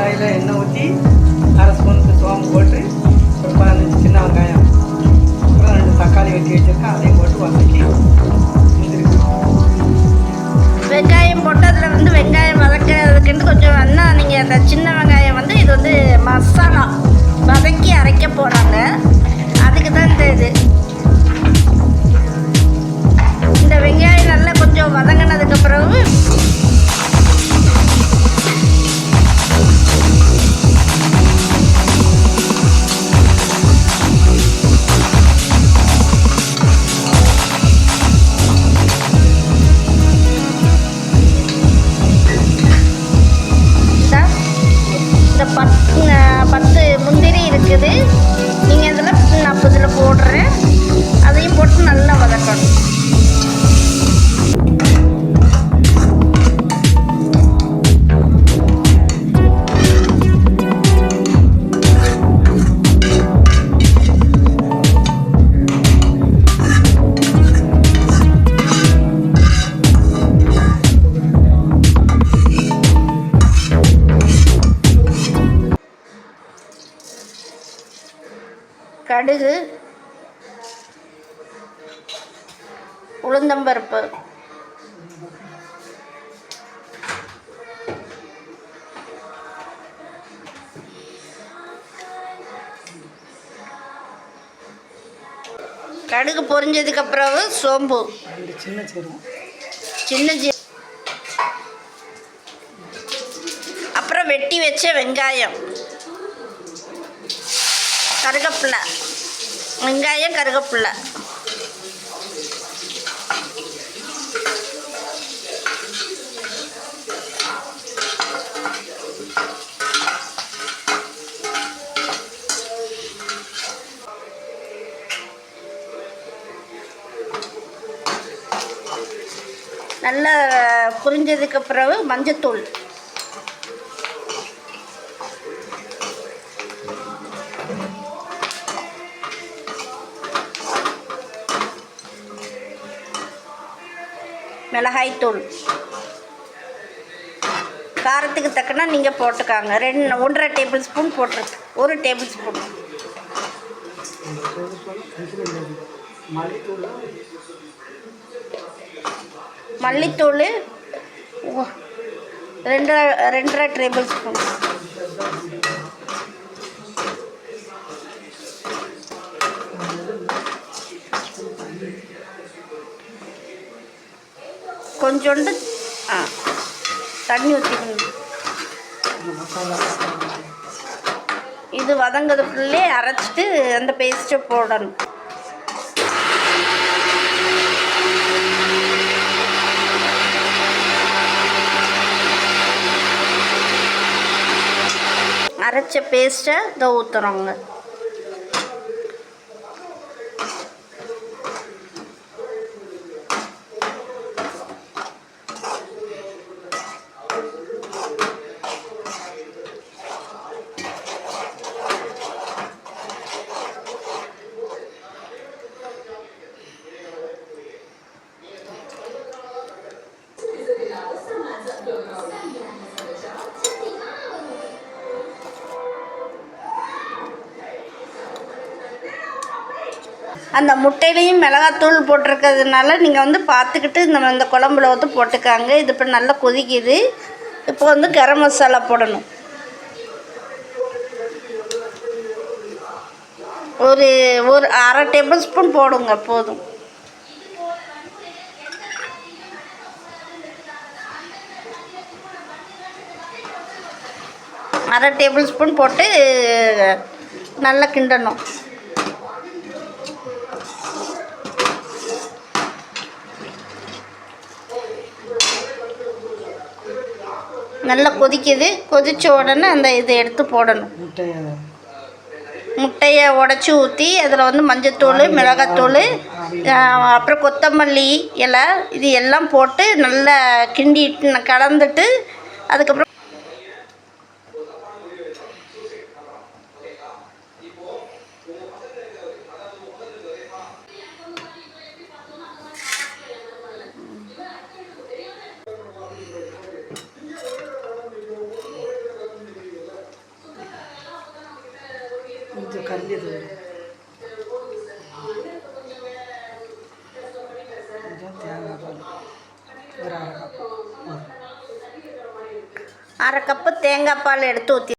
கடாயில் எண்ணெய் ஊற்றி அரை ஸ்பூனுக்கு சோம்பு போட்டு ஒரு 15 சின்ன வெங்காயம், அப்புறம் 2 தக்காளி வெட்டி வச்சுருக்கேன், அதையும் போட்டு வதக்கி வெங்காயம் போட்டு அதில் வந்து வெங்காயம் வதக்கிறதுக்குன்னு கொஞ்சம் வேணா நீங்கள் அந்த சின்ன வெங்காயம் வந்து இது வந்து மசாலா வதக்கி அரைக்க போகிறாங்க. அதுக்கு தான் இந்த வெங்காயம் நல்லா கொஞ்சம் வதங்கினதுக்கு பிறகு இந்த 10 முந்திரி இருக்குது. நீங்கள் இதில் நான் இதில் போடுறேன். அதையும் போட்டு நல்லா வதக்கணும். கடுகு, உளுந்தம்பருப்பு, கடுகு பொரிஞ்சதுக்கு பிறகு சோம்பு, சின்ன அப்புறம் வெட்டி வச்ச வெங்காயம், கருவேப்பிலை, வெங்காயம் கருவேப்பிலை, நல்லா புரிஞ்சதுக்கு பிறகு மஞ்சத்தூள், மிளகாய்த்தூள், காரத்துக்கு தக்கனா நீங்கள் போட்டுக்காங்க. 1.5 டேபிள் ஸ்பூன் போட்டிருக்கு, 1 டேபிள் ஸ்பூன் மல்லித்தூள், 2.5 டேபிள் ஸ்பூன், கொஞ்சோண்டு தண்ணி ஊற்றிக்கணும். இது வதங்கிறதுக்குள்ளே அரைச்சிட்டு அந்த பேஸ்ட்டை போடணும். அரைச்ச பேஸ்ட்டை இதை ஊற்றுறோங்க. அந்த முட்டையிலையும் மிளகாத்தூள் போட்டிருக்கிறதுனால நீங்கள் வந்து பார்த்துக்கிட்டு இந்த குழம்புல வந்து போட்டுக்காங்க. இது இப்போ நல்லா கொதிக்குது. இப்போ வந்து கரம் மசாலா போடணும். ஒரு 1/2 டேபிள் ஸ்பூன் போடுங்க போதும். அரை டேபிள் ஸ்பூன் போட்டு நல்லா கிண்டணும். நல்லா கொதிக்குது. கொதித்த உடனே அந்த இதை எடுத்து போடணும். முட்டையை உடச்சி ஊற்றி அதில் வந்து மஞ்சத்தூள், மிளகாத்தூள், அப்புறம் கொத்தமல்லி இலை இது எல்லாம் போட்டு நல்லா கிண்டிட்டு கலந்துட்டு அதுக்கப்புறம் கொஞ்சம் கல்லி தூள், கொஞ்சம் தேங்காய் பால், ஒரு 1/2 கப். அரை கப்பு தேங்காய் பால் எடுத்து ஊற்றி